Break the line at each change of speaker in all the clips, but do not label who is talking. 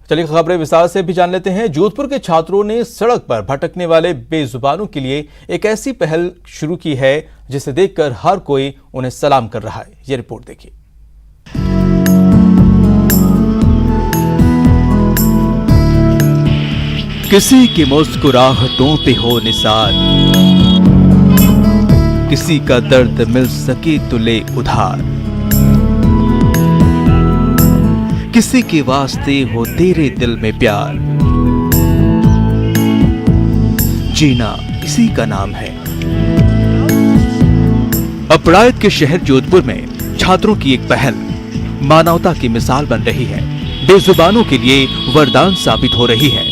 चलिए खबरें विस्तार से भी जान लेते हैं। जोधपुर के छात्रों ने सड़क पर भटकने वाले बेजुबानों के लिए एक ऐसी पहल शुरू की है जिसे देखकर हर कोई उन्हें सलाम कर रहा है। ये रिपोर्ट देखिए। किसी की मुस्कुराहटों पे हो निसार, किसी का दर्द मिल सके तो ले उधार, किसी के वास्ते हो तेरे दिल में प्यार, जीना इसी का नाम है। अपराध के शहर जोधपुर में छात्रों की एक पहल मानवता की मिसाल बन रही है, बेजुबानों के लिए वरदान साबित हो रही है।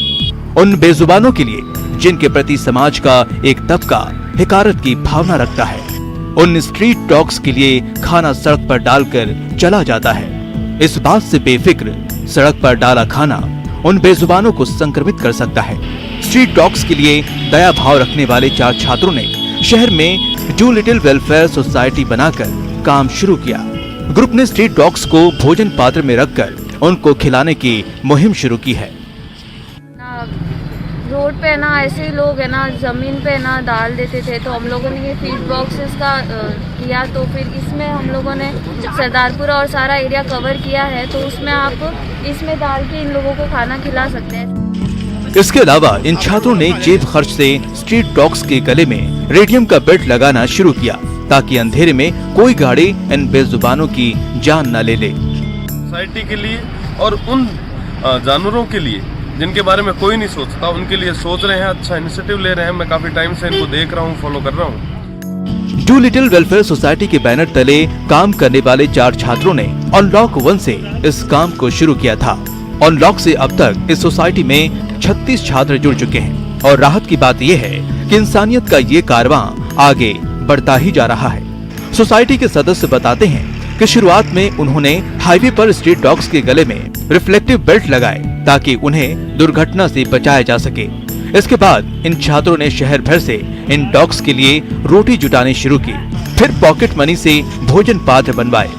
उन बेजुबानों के लिए जिनके प्रति समाज का एक तबका हिकारत की भावना रखता है, उन स्ट्रीट डॉग्स के लिए खाना सड़क पर डालकर चला जाता है। इस बात से बेफिक्र सड़क पर डाला खाना उन बेजुबानों को संक्रमित कर सकता है। स्ट्रीट डॉग्स के लिए दया भाव रखने वाले 4 छात्रों ने शहर में डू लिटिल वेलफेयर सोसाइटी बनाकर काम शुरू किया। ग्रुप ने स्ट्रीट डॉग्स को भोजन पात्र में रखकर उनको खिलाने की मुहिम शुरू की है।
रोड पे ना ऐसे ही लोग है ना जमीन पे ना डाल देते थे, तो हम लोगों ने ये फीड बॉक्सेस का किया। तो फिर इसमें हम लोगों ने सरदारपुरा और सारा एरिया कवर किया है, तो उसमें आप इसमें डाल के इन लोगों को खाना खिला सकते हैं।
इसके अलावा इन छात्रों ने जेब खर्च से स्ट्रीट डॉग्स के गले में रेडियम का बेल्ट लगाना शुरू किया ताकि अंधेरे में कोई गाड़ी इन बेजुबानों की जान न ले ले।
सोसाइटी के लिए और उन जानवरों के लिए जिनके बारे में कोई नहीं सोचता, उनके लिए सोच रहे हैं, अच्छा इनिशिएटिव ले रहे हैं। मैं काफी टाइम से इनको देख रहा हूँ, फॉलो कर रहा हूँ।
डू लिटिल वेलफेयर सोसाइटी के बैनर तले काम करने वाले 4 छात्रों ने अनलॉक 1 से इस काम को शुरू किया था। अनलॉक से अब तक इस सोसाइटी में 36 छात्र जुड़ चुके हैं और राहत की बात यह है कि इंसानियत का ये कारवां आगे बढ़ता ही जा रहा है। सोसाइटी के सदस्य बताते हैं कि शुरुआत में उन्होंने हाईवे पर स्ट्रीट डॉग्स के गले में रिफ्लेक्टिव बेल्ट लगाए ताकि उन्हें दुर्घटना से बचाया जा सके। इसके बाद इन छात्रों ने शहर भर से इन डॉग्स के लिए रोटी जुटानी शुरू की, फिर पॉकेट मनी से भोजन पात्र बनवाए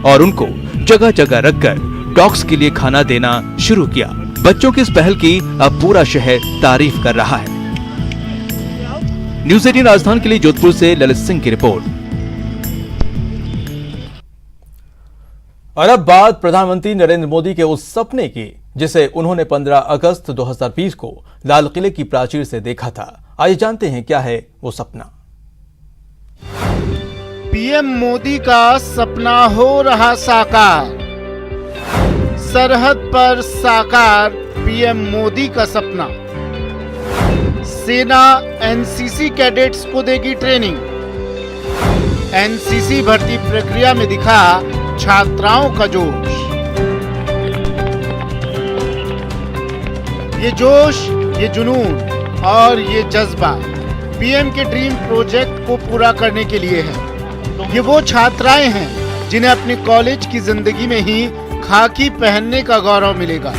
और उनको जगह जगह रखकर डॉग्स के लिए खाना देना शुरू किया। बच्चों की इस पहल की अब पूरा शहर तारीफ कर रहा है। न्यूज़ 18 राजस्थान के लिए जोधपुर से ललित सिंह की रिपोर्ट। और अब बात प्रधानमंत्री नरेंद्र मोदी के उस सपने की जिसे उन्होंने 15 अगस्त 2020 को लाल किले की प्राचीर से देखा था। आइए जानते हैं क्या है वो सपना।
पीएम मोदी का सपना हो रहा साकार, सरहद पर साकार पीएम मोदी का सपना। सेना एनसीसी कैडेट्स को देगी ट्रेनिंग। एनसीसी भर्ती प्रक्रिया में दिखा छात्राओं का जोश। ये जोश, ये जुनून और ये जज्बा पीएम के ड्रीम प्रोजेक्ट को पूरा करने के लिए है। ये वो छात्राएं हैं जिन्हें अपने कॉलेज की जिंदगी में ही खाकी पहनने का गौरव मिलेगा।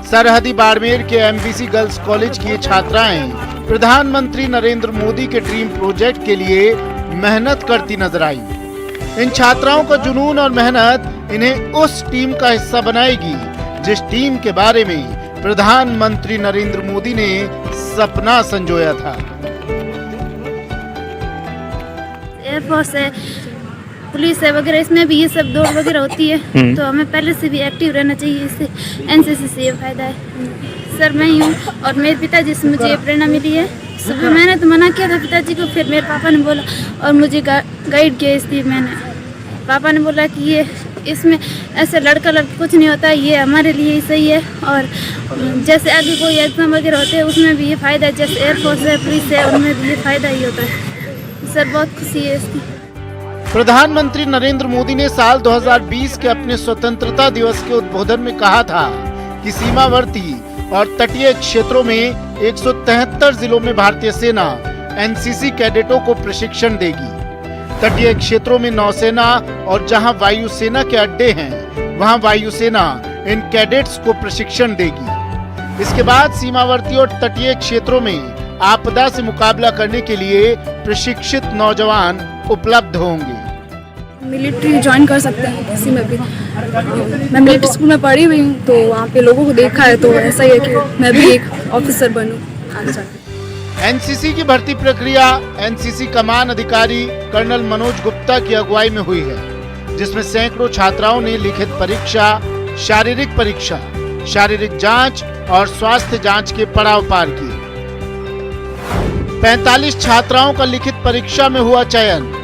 सरहदी बाड़मेर के एमबीसी गर्ल्स कॉलेज की छात्राएं प्रधानमंत्री नरेंद्र मोदी के ड्रीम प्रोजेक्ट के लिए मेहनत करती नजर आई। इन छात्राओं का जुनून और मेहनत इन्हें उस टीम का हिस्सा बनाएगी जिस टीम के बारे में प्रधानमंत्री नरेंद्र मोदी ने सपना संजोया था।
एयरफोर्स है, पुलिस है वगैरह, इसमें भी ये सब दौड़ वगैरह होती है, तो हमें पहले से भी एक्टिव रहना चाहिए। इससे एनसीसी से ये फायदा है। सर मैं ही हूँ और मेरे पिताजी से मुझे ये प्रेरणा मिली है। सुबह मैंने तो मना किया था पिताजी को, फिर मेरे पापा ने बोला और मुझे गाइड किया। इसलिए मैंने पापा ने बोला कि ये इसमें ऐसे लड़का कुछ नहीं होता, ये हमारे लिए ही सही है। और जैसे आगे कोई एग्जाम वगैरह होते हैं उसमें भी ये फायदा है, जैसे एयरफोर्स है, पुलिस है, उनमें भी ये फायदा ही होता है। सर बहुत खुशी है इसकी।
प्रधानमंत्री नरेंद्र मोदी ने साल 2020 के अपने स्वतंत्रता दिवस के उद्बोधन में कहा था कि सीमावर्ती और तटीय क्षेत्रों में 173 जिलों में भारतीय सेना एनसीसी कैडेटों को प्रशिक्षण देगी। तटीय क्षेत्रों में नौसेना और जहां वायुसेना के अड्डे हैं वहां वायुसेना इन कैडेट्स को प्रशिक्षण देगी। इसके बाद सीमावर्ती और तटीय क्षेत्रों में आपदा से मुकाबला करने के लिए प्रशिक्षित नौजवान उपलब्ध होंगे।
मिलिट्री ज्वाइन कर सकते हैं किसी में भी। मैं मिलिट्री स्कूल में पढ़ी हुई हूँ, तो वहाँ पे लोगों को देखा है, तो ऐसा ही है कि मैं भी एक ऑफिसर बनूँ।
एनसीसी की भर्ती प्रक्रिया एनसीसी कमान अधिकारी कर्नल मनोज गुप्ता की अगुवाई में हुई है, जिसमें सैकड़ों छात्राओं ने लिखित परीक्षा, शारीरिक जांच और स्वास्थ्य जांच के पड़ाव पार किए। 45 छात्राओं का लिखित परीक्षा में हुआ चयन,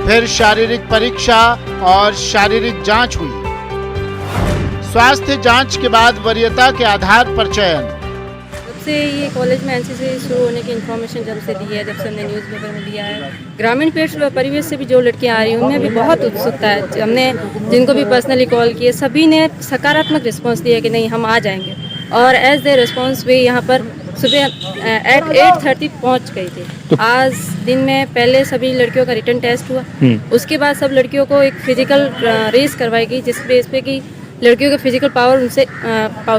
फिर शारीरिक परीक्षा और शारीरिक जांच हुई। स्वास्थ्य जांच के बाद वरीयता के आधार पर चयन।
जब से ये कॉलेज में एनसीसी शुरू होने की इन्फॉर्मेशन जब से दी है, जब से हमने न्यूज़पेपर में दिया है, ग्रामीण परिवेश से भी जो लड़कियां आ रही हैं उनमें भी बहुत उत्सुकता है। हमने जिनको भी पर्सनली कॉल किए सभी ने सकारात्मक रिस्पांस दिया कि नहीं हम आ जाएंगे, और एज दे रिस्पांस वे यहाँ पर सुबह एट 8:30 पहुँच गई थी। आज दिन में पहले सभी लड़कियों का रिटन टेस्ट हुआ, उसके बाद सब लड़कियों को एक फिजिकल रेस करवाई गई, जिस बेस पे कि लड़कियों का फिजिकल पावर उनसे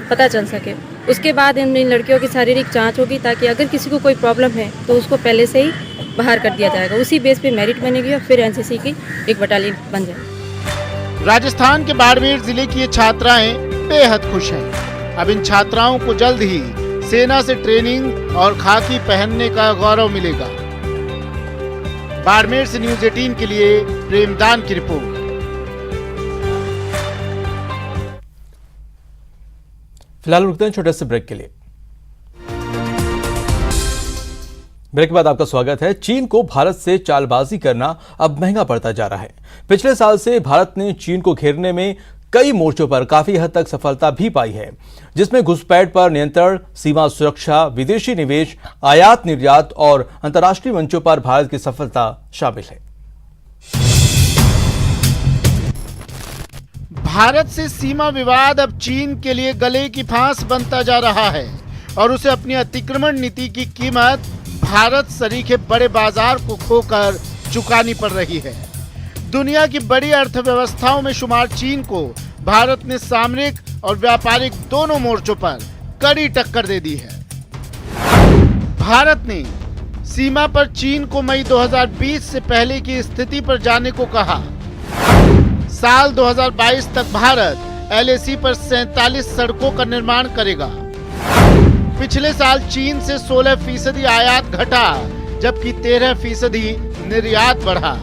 पता चल सके। उसके बाद इन लड़कियों की शारीरिक जांच होगी, ताकि अगर किसी को कोई प्रॉब्लम है तो उसको पहले से ही बाहर कर दिया जाएगा। उसी बेस पे मेरिट बनेगी और फिर एनसीसी की एक बटालियन बन जाएगी।
राजस्थान के बाड़मेर जिले की ये छात्राएं बेहद खुश हैं। अब इन छात्राओं को जल्द ही सेना से ट्रेनिंग और खाकी पहनने का गौरव मिलेगा। बाड़मेर से न्यूज़ 18 के लिए प्रेमदान की रिपोर्ट।
फिलहाल रुकते हैं छोटे से ब्रेक के लिए। ब्रेक के बाद आपका स्वागत है। चीन को भारत से चालबाजी करना अब महंगा पड़ता जा रहा है। पिछले साल से भारत ने चीन को घेरने में कई मोर्चों पर काफी हद तक सफलता भी पाई है, जिसमें घुसपैठ पर नियंत्रण, सीमा सुरक्षा, विदेशी निवेश, आयात निर्यात और अंतर्राष्ट्रीय मंचों पर भारत की सफलता शामिल है।
भारत से सीमा विवाद अब चीन के लिए गले की फांस बनता जा रहा है और उसे अपनी अतिक्रमण नीति की कीमत भारत सरीखे बड़े बाजार को खोकर चुकानी पड़ रही है। दुनिया की बड़ी अर्थव्यवस्थाओं में शुमार चीन को भारत ने सामरिक और व्यापारिक दोनों मोर्चों पर कड़ी टक्कर दे दी है। भारत ने सीमा पर चीन को मई 2020 से पहले की स्थिति पर जाने को कहा। साल 2022 तक भारत एलएसी पर 47 सड़कों का निर्माण करेगा। पिछले साल चीन से 16% आयात घटा, जबकि 13% निर्यात बढ़ा।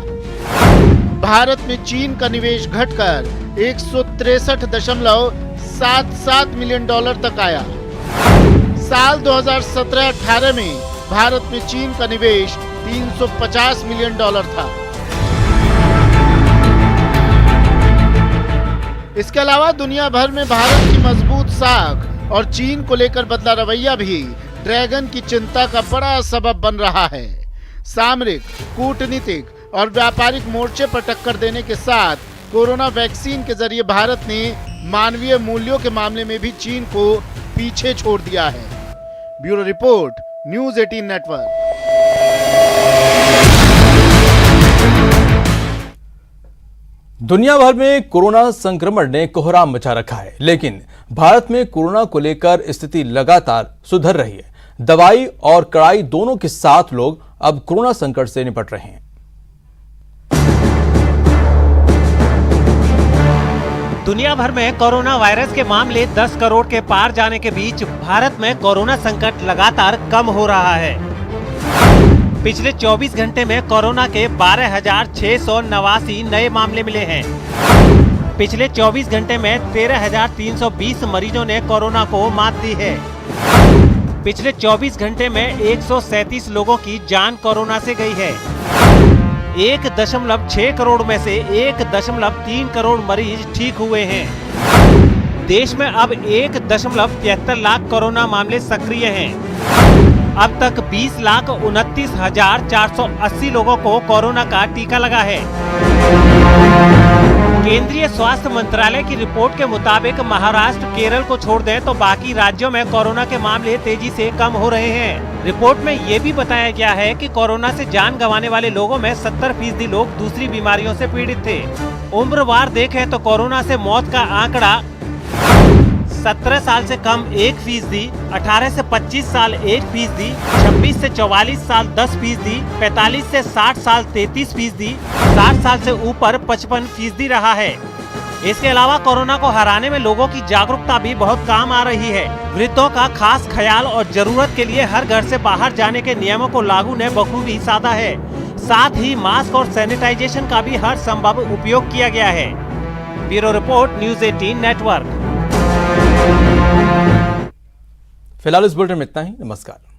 भारत में चीन का निवेश घटकर $163.77 मिलियन तक आया। साल 2017-18 में भारत में चीन का निवेश $350 मिलियन था। इसके अलावा दुनिया भर में भारत की मजबूत साख और चीन को लेकर बदला रवैया भी ड्रैगन की चिंता का बड़ा सबब बन रहा है। सामरिक, कूटनीतिक और व्यापारिक मोर्चे पर टक्कर देने के साथ कोरोना वैक्सीन के जरिए भारत ने मानवीय मूल्यों के मामले में भी चीन को पीछे छोड़ दिया है। Bureau report, news 18 network.
दुनिया भर में कोरोना संक्रमण ने कोहराम मचा रखा है, लेकिन भारत में कोरोना को लेकर स्थिति लगातार सुधर रही है। दवाई और कड़ाई दोनों के साथ लोग अब कोरोना संकट से निपट रहे हैं।
दुनिया भर में कोरोना वायरस के मामले 10 करोड़ के पार जाने के बीच भारत में कोरोना संकट लगातार कम हो रहा है। पिछले 24 घंटे में कोरोना के 12,689 नए मामले मिले हैं। पिछले 24 घंटे में 13,320 मरीजों ने कोरोना को मात दी है। पिछले 24 घंटे में 137 लोगों की जान कोरोना से गई है। 1.6 करोड़ में से 1.3 करोड़ मरीज ठीक हुए हैं। देश में अब 1.73 लाख कोरोना मामले सक्रिय हैं। अब तक 20,29,480 लोगों को कोरोना का टीका लगा है। केंद्रीय स्वास्थ्य मंत्रालय की रिपोर्ट के मुताबिक महाराष्ट्र, केरल को छोड़ दें तो बाकी राज्यों में कोरोना के मामले तेजी से कम हो रहे हैं। रिपोर्ट में ये भी बताया गया है कि कोरोना से जान गंवाने वाले लोगों में 70% लोग दूसरी बीमारियों से पीड़ित थे। उम्रवार देखें तो कोरोना से मौत का आंकड़ा 17 साल से कम 1%, 18 से 25 साल 1%, 26 से 44 साल 10%, 45 से 60 साल 33%, 60 साल से ऊपर 55% रहा है। इसके अलावा कोरोना को हराने में लोगों की जागरूकता भी बहुत काम आ रही है। वृद्धों का खास ख्याल और जरूरत के लिए हर घर से बाहर जाने के नियमों को लागू ने बखूबी साधा है। साथ ही मास्क और सैनिटाइजेशन का भी हर संभव उपयोग किया गया है। Bureau report, news 18 network.
फिलहाल इस बुलेटिन में इतना ही। नमस्कार।